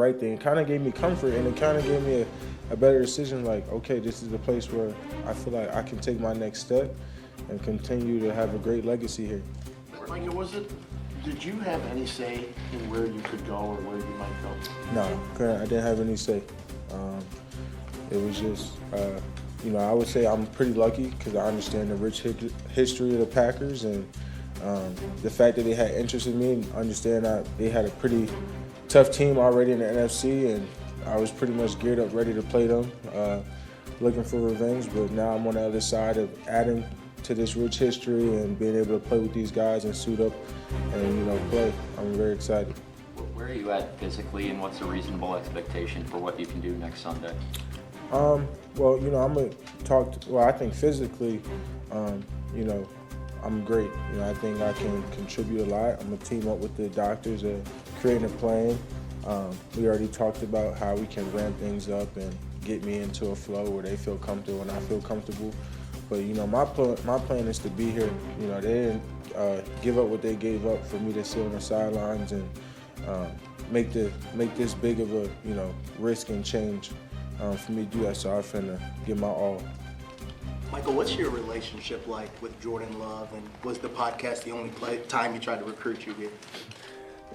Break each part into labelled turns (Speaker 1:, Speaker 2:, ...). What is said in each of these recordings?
Speaker 1: right thing. It kind of gave me comfort, and it kind of gave me a better decision. Like, okay, this is the place where I feel like I can take my next step and continue to have a great legacy here.
Speaker 2: Micah, did you have any say in where you could go or where you might go?
Speaker 1: No, I didn't have any say. It was just, I would say I'm pretty lucky because I understand the rich history of the Packers and the fact that they had interest in me and understand that they had a pretty tough team already in the NFC, and I was pretty much geared up, ready to play them, looking for revenge. But now I'm on the other side of adding to this rich history and being able to play with these guys and suit up and, play. I'm very excited.
Speaker 3: Where are you at physically, and what's a reasonable expectation for what you can do next Sunday?
Speaker 1: I'm going to talk, I think physically, I'm great. I think I can contribute a lot. I'm going to team up with the doctors and creating a plan. We already talked about how we can ramp things up and get me into a flow where they feel comfortable and I feel comfortable. But, my plan is to be here. They didn't give up what they gave up for me to sit on the sidelines and make this big of a, risk and change for me to do that. So I'm finna give my all.
Speaker 4: Michael, what's your relationship like with Jordan Love, and was the podcast the only time he tried to recruit you here?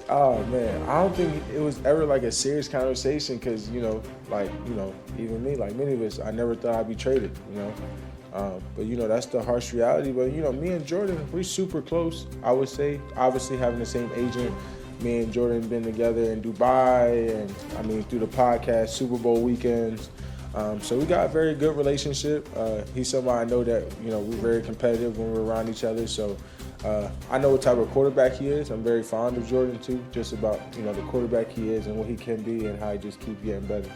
Speaker 1: Oh man, I don't think it was ever like a serious conversation because even me, like many of us, I never thought I'd be traded. But that's the harsh reality. But me and Jordan, we're super close. I would say, obviously having the same agent. Me and Jordan been together in Dubai, and through the podcast, Super Bowl weekends. So we got a very good relationship. He's somebody I know that, we're very competitive when we're around each other. So I know what type of quarterback he is. I'm very fond of Jordan too, just about, the quarterback he is and what he can be and how he just keeps getting better.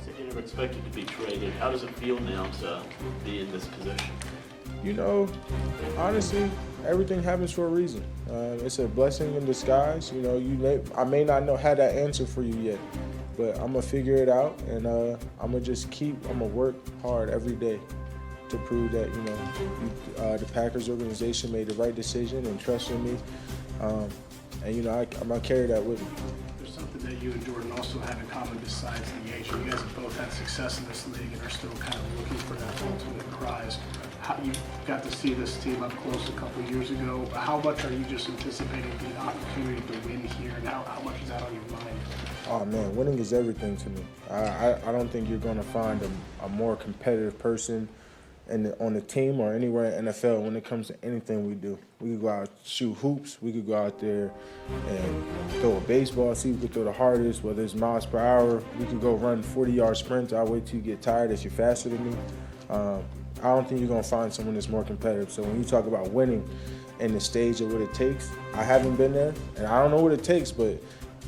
Speaker 2: So you never expected to be traded. How does it feel now to be in this position?
Speaker 1: Honestly, everything happens for a reason. It's a blessing in disguise. I may not have that answer for you yet, but I'm gonna figure it out, and I'm gonna work hard every day to prove that the Packers organization made the right decision and trusted me, and I'm gonna carry that with me.
Speaker 5: There's something that you and Jordan also have in common besides the age. You guys have both had success in this league and are still kind of looking for that ultimate prize. You got to see this team up close a couple of years ago. How much are you just anticipating the opportunity to win here, and how much is that on your mind?
Speaker 1: Oh man, winning is everything to me. I don't think you're gonna find a more competitive person on the team or anywhere in the NFL when it comes to anything we do. We could go out and shoot hoops. We could go out there and throw a baseball, see who could throw the hardest, whether it's miles per hour. We could go run 40-yard sprints. I'll wait till you get tired if you're faster than me. I don't think you're going to find someone that's more competitive. So when you talk about winning and the stage of what it takes, I haven't been there, and I don't know what it takes, but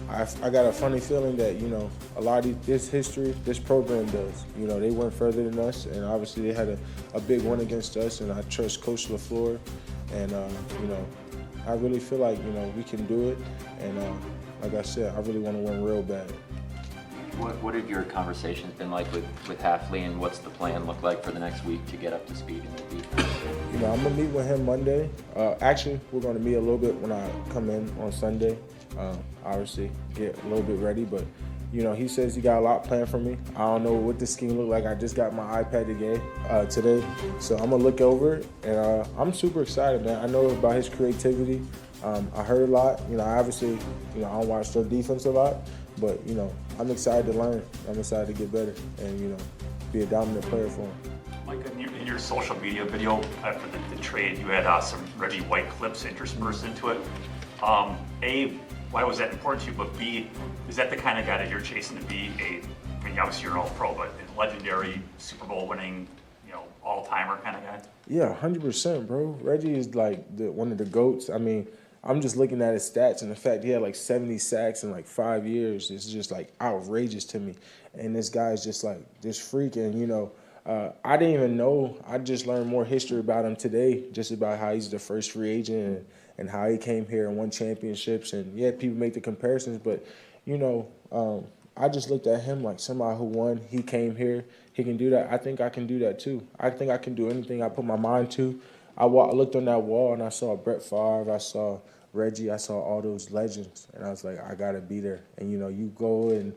Speaker 1: I got a funny feeling that, a lot of this history, this program does. They went further than us, and obviously they had a big win against us, and I trust Coach LaFleur, and, I really feel like, we can do it, and like I said, I really want to win real bad.
Speaker 3: What have your conversations been like with Hafley, and what's the plan look like for the next week to get up to speed in the defense?
Speaker 1: I'm going to meet with him Monday. Actually, we're going to meet a little bit when I come in on Sunday. Obviously, get a little bit ready, but, he says he got a lot planned for me. I don't know what the scheme look like. I just got my iPad today, so I'm going to look over it, and I'm super excited, man. I know about his creativity. I heard a lot. Obviously, I don't watch their defense a lot, but, I'm excited to learn. I'm excited to get better and, be a dominant player for him.
Speaker 6: Micah, in your social media video after the trade, you had some Reggie White clips interspersed into it. A, why was that important to you? But B, is that the kind of guy that you're chasing to be obviously you're an all-pro, but a legendary Super Bowl winning, all-timer kind of guy?
Speaker 1: Yeah, 100%, bro. Reggie is like one of the GOATs. I'm just looking at his stats, and the fact he had like 70 sacks in like 5 years is just like outrageous to me. And this guy's just like this freak, and I didn't even know. I just learned more history about him today, just about how he's the first free agent and how he came here and won championships. And yeah, people make the comparisons, but I just looked at him like somebody who won. He came here. He can do that. I think I can do that too. I think I can do anything I put my mind to. I looked on that wall and I saw Brett Favre, I saw Reggie, I saw all those legends, and I was like, I gotta be there. And you go and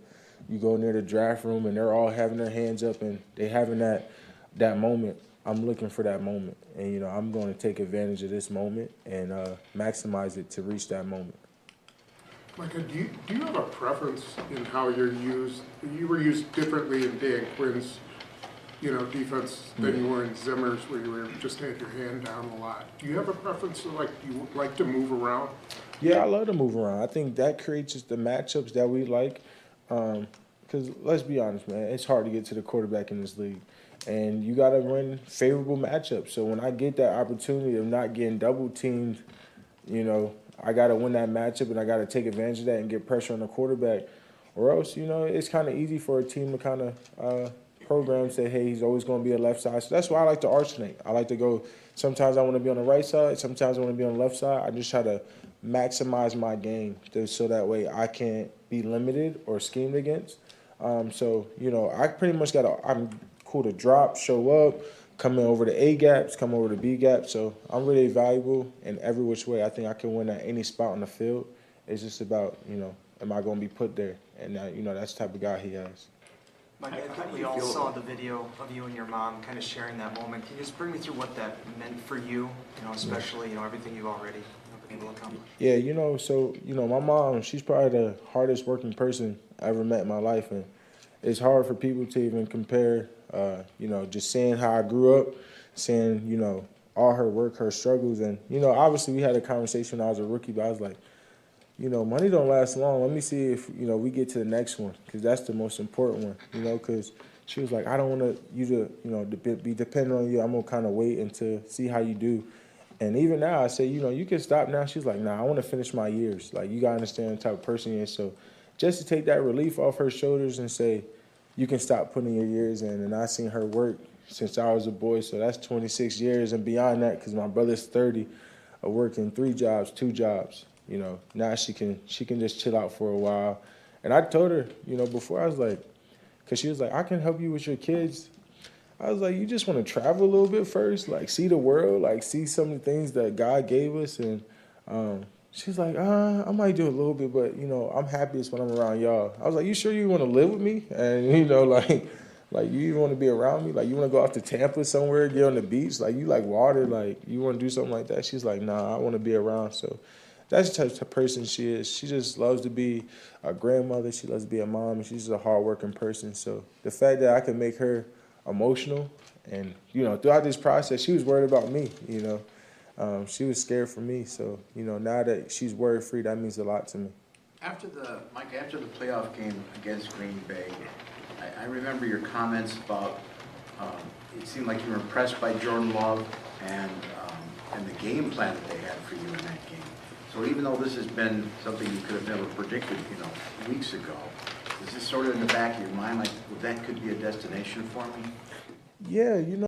Speaker 1: you go near the draft room and they're all having their hands up and they having that moment. I'm looking for that moment, and you know I'm going to take advantage of this moment and maximize it to reach that moment.
Speaker 7: Micah, do you have a preference in how you're used? You were used differently in Dan Quinn's, defense than you were in Zimmer's, where you were just had your hand down a lot. Do you have a preference, you like to move around?
Speaker 1: Yeah, I love to move around. I think that creates just the matchups that we like. Because let's be honest, man, it's hard to get to the quarterback in this league. And you got to run favorable matchups. So when I get that opportunity of not getting double teamed, I got to win that matchup and I got to take advantage of that and get pressure on the quarterback. Or else, it's kind of easy for a team to kind of program, say, hey, he's always going to be a left side. So that's why I like to alternate. I like to go, sometimes I want to be on the right side, sometimes I want to be on the left side. I just try to maximize my game so that way I can't be limited or schemed against. I pretty much I'm cool to drop, show up, come in over the A gaps, come over the B gaps. So I'm really valuable in every which way. I think I can win at any spot on the field. It's just about, am I going to be put there? And, that's the type of guy he has.
Speaker 8: Mike, I think we all saw the video of you and your mom kind of sharing that moment. Can you just bring me through what that meant for you, especially, everything you've already been able to accomplish? Yeah,
Speaker 1: my mom, she's probably the hardest working person I ever met in my life. And it's hard for people to even compare, just seeing how I grew up, seeing, all her work, her struggles. And, obviously we had a conversation when I was a rookie, but I was like, money don't last long. Let me see if, we get to the next one, because that's the most important one, because she was like, I don't want you to, be dependent on you. I'm going to kind of wait until see how you do. And even now I say, you can stop now. She's like, nah, I want to finish my years. Like, you got to understand the type of person he is. So just to take that relief off her shoulders and say, you can stop putting your years in. And I seen her work since I was a boy. So that's 26 years and beyond that, because my brother's 30, of working 3 jobs, 2 jobs. Now she can just chill out for a while. And I told her, before, I was like, because she was like, I can help you with your kids. I was like, you just want to travel a little bit first, like see the world, like see some of the things that God gave us. And she's like, I might do a little bit, but, I'm happiest when I'm around y'all. I was like, you sure you want to live with me? And, like you even want to be around me? Like, you want to go off to Tampa somewhere, get on the beach? Like, you like water? Like, you want to do something like that? She's like, nah, I want to be around. So that's the type of person she is. She just loves to be a grandmother. She loves to be a mom. And she's just a hardworking person. So the fact that I can make her emotional and, throughout this process, she was worried about me, She was scared for me. So, now that she's worry-free, that means a lot to me.
Speaker 2: After the playoff game against Green Bay, I remember your comments about it seemed like you were impressed by Jordan Love and the game plan that they had for you in that game. So even though this has been something you could have never predicted, weeks ago, is this sort of in the back of your mind, like, well, that could be a destination for me?
Speaker 1: Yeah,